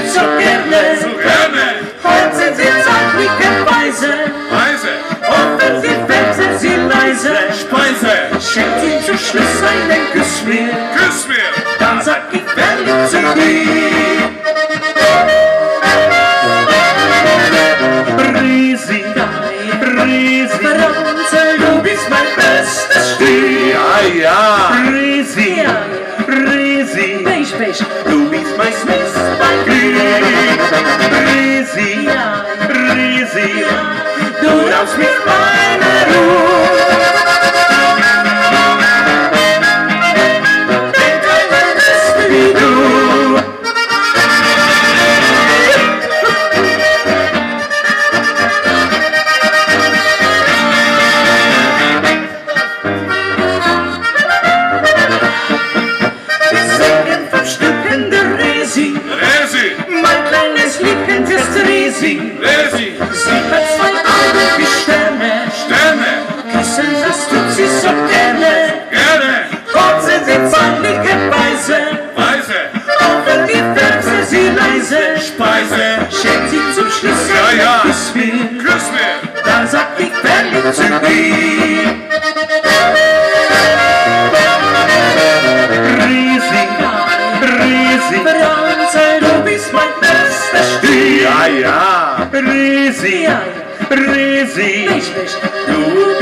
sie so gerne. So gerne. Heute sind sie zeitlicherweise. Weise. Und wenn sie fällt, sind sie leise. Speise. Schenkt sie zum Schluss einen Kuss mir. Küss mir. Dann sag ich verliebt zu dir. Risi, Risi, Franzl, du bist mein bestes Stück. Ja, ja. Risi, Risi, Pech, du bist mein Smith, mein Glück. Risi, Risi, du darfst mich meine Ruhe. Denn keiner ist wie du. Mein kleines Liebchen ist Risi. Risi. Sie hat zwei Augen wie Sterne. Sterne. Küssen, das tut sie so gerne. Gerne. Gott sind sie zeitlicherweise. Weise. Auch wenn die Verse sie leise. Speise. Schenkt sie zum Schluss Ja, einen ja. Kuss mir. Küss mir. Dann sag ich verliebt zu dir. Risi, Risi, Franzl, du bist mein bester Stück. Ja, ja. Risi, Risi, du